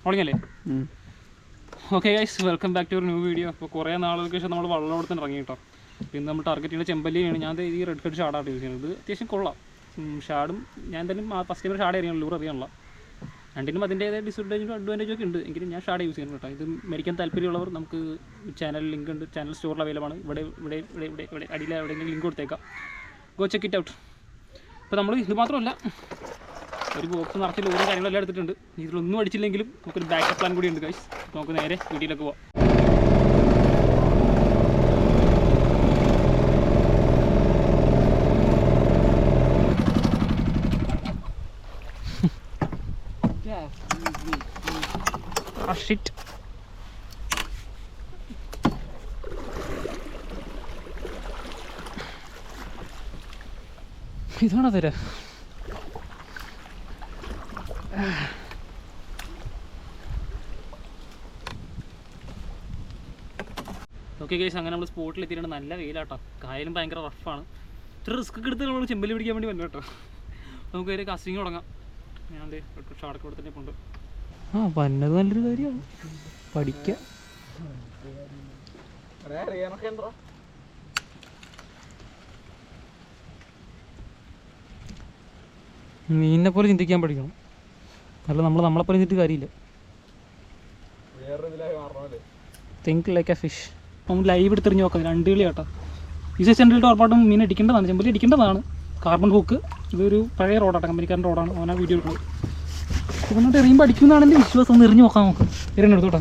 തുടങ്ങിയല്ലേ? Okay guys, welcome back to ഒരു new video. അപ്പോൾ കുറേ നാളുകൾക്ക് ശേഷം നമ്മൾ വള്ളത്തോടത്തിന് ഇറങ്ങി കേട്ടോ. പിന്നെ നമ്മൾ ടാർഗറ്റ് ചെയ്യുന്ന ചെമ്പല്ലിയാണ്. ഞാൻ ഈ റെഡ് കട്ട് ഷാഡായിട്ട് യൂസ് ചെയ്യുന്നത്. ഇത് അത്യാവശ്യം കൊള്ളാം. ഷാഡും ഞാൻ എന്തായാലും ഫസ്റ്റ് ടൈം ഷാഡ് അറിയാനുള്ള ലൂർ അറിയാനുള്ള രണ്ടിനും അതിൻ്റേതായ ഡിസഡ്വാൻറ്റേജും അഡ്വാൻറ്റേജും ഒക്കെ ഉണ്ട്. എങ്കിലും ഞാൻ ഷാഡ് യൂസ് ചെയ്യുന്നത് കേട്ടോ. ഇത് മേടിക്കാൻ താല്പര്യമുള്ളവർ നമുക്ക് ചാനൽ ലിങ്ക് ഉണ്ട്, ചാനൽ സ്റ്റോറിൽ അവൈലബിൾ ആണ്. ഇവിടെ ഇവിടെ ഇവിടെ ഇവിടെ ഇവിടെ അടിയിൽ എവിടെയെങ്കിലും ലിങ്ക് കൊടുത്തേക്കാം. Go check it out. അപ്പോൾ നമ്മൾ ഇത് മാത്രമല്ല, ഒരു ബോക്സ് നിറച്ച് ലോറും കാര്യങ്ങളെല്ലാം എടുത്തിട്ടുണ്ട്. ഇതിലൊന്നും അടിച്ചില്ലെങ്കിലും നമുക്കൊരു ബാക്കപ്പ് പ്ലാൻ കൂടി ഉണ്ട് ഗൈസ്. നമുക്ക് നേരെ വീട്ടിലേക്ക് പോവാം. ഇതാണോ തരാ? ഓക്കെ ഗൈസ്, അങ്ങനെ നമ്മൾ സ്പോട്ടിൽ എത്തിയിട്ടുണ്ട്. നല്ല വെയിലാട്ടോ, കായലും ഭയങ്കര റഫാണ്. ഇത്ര റിസ്ക് ഒക്കെ എടുത്ത് നമ്മൾ ചെമ്പല്ലി പിടിക്കാൻ വേണ്ടി വന്നു കേട്ടോ. നമുക്ക് ഒരു കാസ്റ്റിങ് തുടങ്ങാം. ഞാൻ ഷാടൊക്കെ ഇവിടെ തന്നെ ഉണ്ട്. വന്നത് നല്ലൊരു കാര്യമാണ്, പഠിക്കാം. മീനിനെ പോലെ ചിന്തിക്കാൻ പഠിക്കണം, അല്ല നമ്മളെപ്പോലെ ചിന്തിട്ട് കാര്യമില്ല. Think like A fish. നമുക്ക് ലൈവ് എടുത്തെറിഞ്ഞ് നോക്കാം. 2 കളി കേട്ടോ. ഈ സൈസ് 2 കളിയുടെ ഉറപ്പായിട്ടും മീൻ അടിക്കേണ്ടതാണ്, ചെമ്പല്ലി അടിക്കേണ്ടതാണ്. കാർബൺ ഹൂക്ക്, ഇതൊരു പഴയ റോഡാട്ടോ, കമ്പനിക്കാരൻ്റെ റോഡാണ്. ഓനാ വീഡിയോ എടുക്കുന്നത്. എന്നിട്ട് എറിയുമ്പോൾ അടിക്കുന്നതാണ് എൻ്റെ വിശ്വാസം. ഒന്ന് എറിഞ്ഞ് നോക്കാം നമുക്ക്. എറിഞ്ഞെടുത്തോട്ടോ.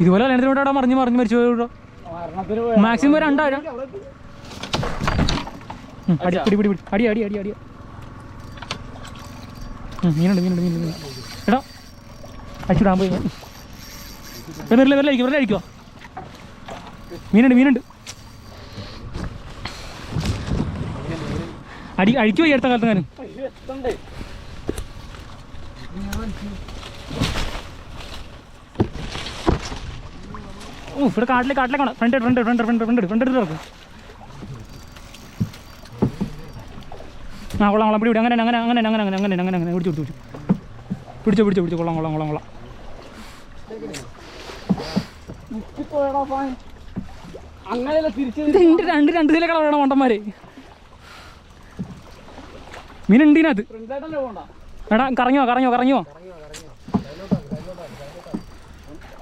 ഇതുപോലെ കല്യാണത്തിനോട് അവിടെ മറിഞ്ഞ് മരിച്ചു പോയോ? മാക്സിമം 2000. അടി പിടി പിടി അടി അടി അടി അടി. മീനുണ്ട് എടാ, അടിച്ചിടാൻ പോയി. വെറുതെ അടിക്കുമോ? മീനുണ്ട് അടിക്കുമോ ഈ അടുത്ത കാലത്ത്? ഞാൻ ഇവിടെ കാട്ടിലേക്കാണ്. ഫ്രണ്ട് ഇറക്കും. കൊള്ളാം പിടി അങ്ങനെ പിടിച്ചു. കൊള്ളാം. രണ്ട് ചില കളറാണ് മണ്ടന്മാരെ. മീനുണ്ട് ഇതിനകത്ത്. എടാ കറങ്ങിയോ?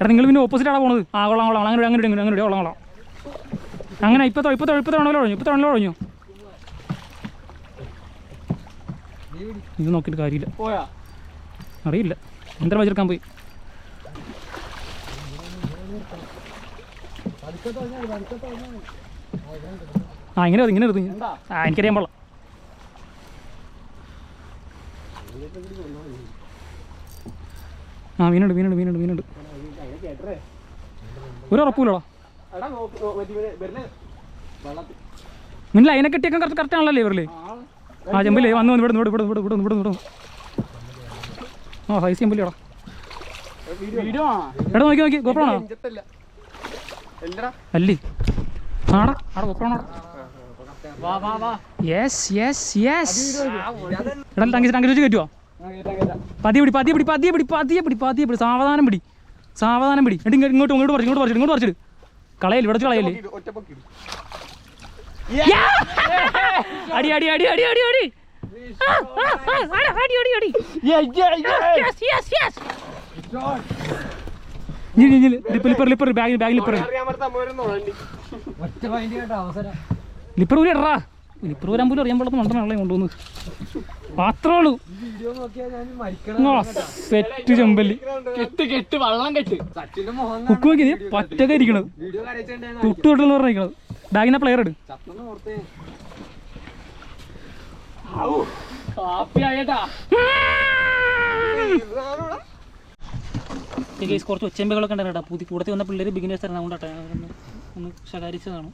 എടാ നിങ്ങൾ പിന്നെ ഓപ്പോസിറ്റാണ് പോണത്. കൊള്ളാം. അങ്ങനെ കൊള്ളാം. അങ്ങനെ ഇപ്പത്തെ ഒഴിഞ്ഞു. ഇത് നോക്കിയിട്ട് കാര്യമില്ല, അറിയില്ല. എന്താ വെച്ചെടുക്കാൻ പോയി. ഇങ്ങനെ എടുത്തു. എനിക്കറിയാൻ പാടില്ല. മീനുണ്ട്. ഒരു ഉറപ്പില്ലടാ. നിങ്ങൾ അതിനെ കെട്ടിയൊക്കെ കറക്റ്റ് ആണല്ലോ ഇവരില്. ചെമ്പല്ലേ വന്ന് ഇവിടെ സൈസ് ചെമ്പല്ലിയോടാ. എടാ നോക്കി ഗോപ്രാണോ? അല്ലേ ആടാ ഗോപ്രാണോ? യെസ് എടാ ടങ്കി വെച്ച് കയറ്റുവാ. പതിയെ പിടി. സാവധാനം പിടി. ഇങ്ങോട്ട് പറിച്ചിട്ട് കളയല്ലേ, ഇവിടെ കളയല്ലേ. അടി ലിപ്പർ ഊരി ഇടറാ. ലിപ്പർ ഊരാൻ പോലും അറിയാൻ പാടുന്ന മണ്ടനാളെ കൊണ്ടുവന്ന്. അത്രേ ഉള്ളൂ. സെറ്റ് ചെമ്പല്ലി കുക്ക് നോക്കി പറ്റൊക്കെ ഇരിക്കണത്. തൊട്ടുകൊട്ടെന്ന് പറഞ്ഞിരിക്കണത്. ബാഗിനെ പ്ലെയർ ഇട്. കുറച്ച് ഒച്ചമ്പകളൊക്കെ ഉണ്ടായിരുന്നു. പുതിയ കൂടത്തിൽ വന്ന പിള്ളേർ ബിഗിനേഴ്സ് ആയിരുന്നു. അതുകൊണ്ടാട്ടെ ഒന്ന് ശകാരിച്ചതാണ്.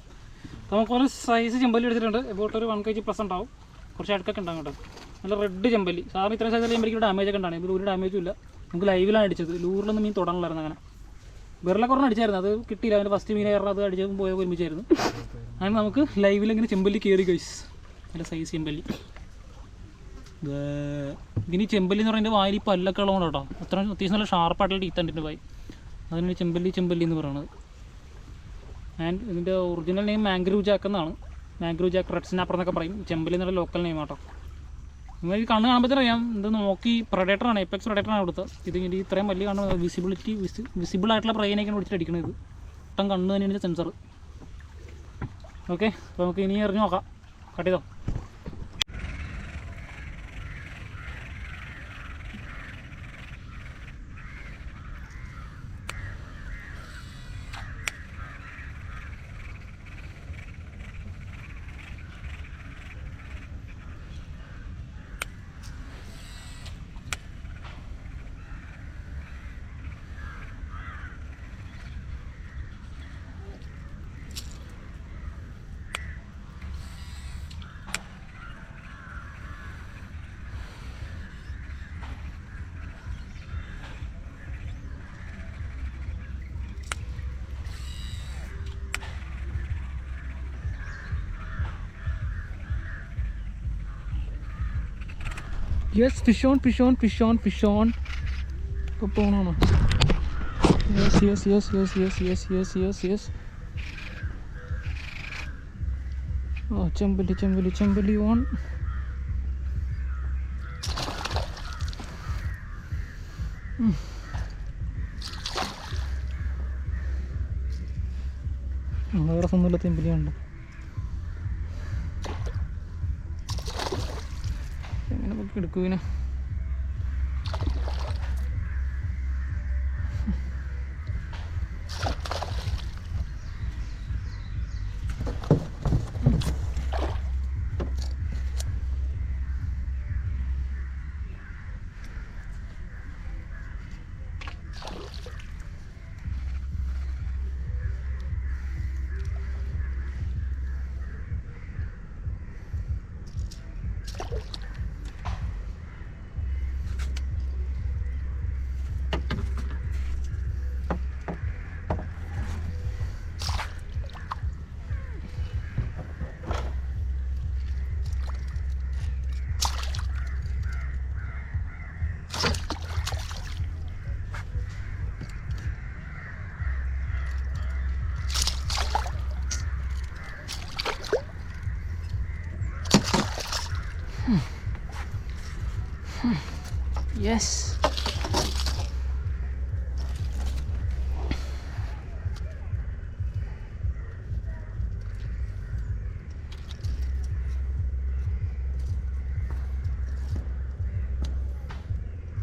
നമുക്ക് കുറച്ച് സൈസ് ചെമ്പല്ലി എടുത്തിട്ടുണ്ട്. എബോട്ട് ഒരു 1 kg പ്ലസ് ഉണ്ടാവും. കുറച്ച് അടുക്കൊക്കെ ഉണ്ടാകും കേട്ടോ. നല്ല റെഡ് ചെമ്പല്ലി. സാറിന് ഇത്രയും സൈസ് ചെമ്പല്ലിക്ക് ഡാമേജ് ഒക്കെ ഉണ്ടാണ്. ഇപ്പോൾ ഒരു ഡാമേജും ഇല്ല. നമുക്ക് ലൈവിലാണ് അടിച്ചത്. ലൂറിലൊന്നും മീൻ തൊടാനുള്ളായിരുന്നു. അങ്ങനെ വിരലക്കുറന്ന് അടിച്ചായിരുന്നു, അത് കിട്ടിയില്ല. അതിൻ്റെ ഫസ്റ്റ് മീനെ കയറാൻ അത് അടിച്ചതും പോയ ഒരുമിച്ചായിരുന്നു. അങ്ങനെ നമുക്ക് ലൈവിലിങ്ങനെ ചെമ്പല്ലി കയറി ഗൈസ്. നല്ല സൈസ് ചെമ്പല്ലി. ഇതിന് ചെമ്പല്ലി എന്ന് പറയുന്നത് വായിൽ പല്ലൊക്കെ ഉള്ളതുകൊണ്ട് കേട്ടോ, അത്യാവശ്യം നല്ല ഷാർപ്പായിട്ടുള്ള ടീത്തണ്ടിൻ്റെ വായി, അതിനാണ് ചെമ്പല്ലി എന്ന് പറയുന്നത്. ആൻഡ് ഇതിൻ്റെ ഒറിജിനൽ നെയിം മാംഗ്രൂവ് ജാക്ക് എന്നാണ്. മാംഗ്രൂവ് ജാക്ക് റെഡ് സ്നാപ്പർ എന്നൊക്കെ പറയും. ചെമ്പല്ലി എന്നുള്ള ലോക്കൽ നെയിം കേട്ടോ. നിങ്ങൾ ഈ കണ്ണ് കാണുമ്പോഴത്തേനും അറിയാം ഇത് നോക്കി പ്രൊഡക്ടറാണ്, എപ്പെക്സ് പ്രൊഡക്ടറാണ് കൊടുത്തത്. ഇത് ഇത്രയും വലിയ കണ്ണ് വിസിബിൾ ആയിട്ടുള്ള പ്രൈനൊക്കെയാണ് വിളിച്ചിട്ട് അടിക്കുന്നത്. ഒട്ടം കണ്ണ് തന്നെയാണ് സെൻസർ. ഓക്കെ, അപ്പോൾ നമുക്ക് ഇനി എറിഞ്ഞ് നോക്കാം. കട്ട് ചെയ്തോ. Yes, fish on. ഇപ്പോൾ പോകണോ? യെസ്. ഓ, ചെമ്പല്ലി ഓൺ. വേറെ ഒന്നുമില്ല, ചെമ്പല്ലിയുണ്ട്. എങ്ങനെ നമുക്ക് എടുക്കുവിനെ? Yes.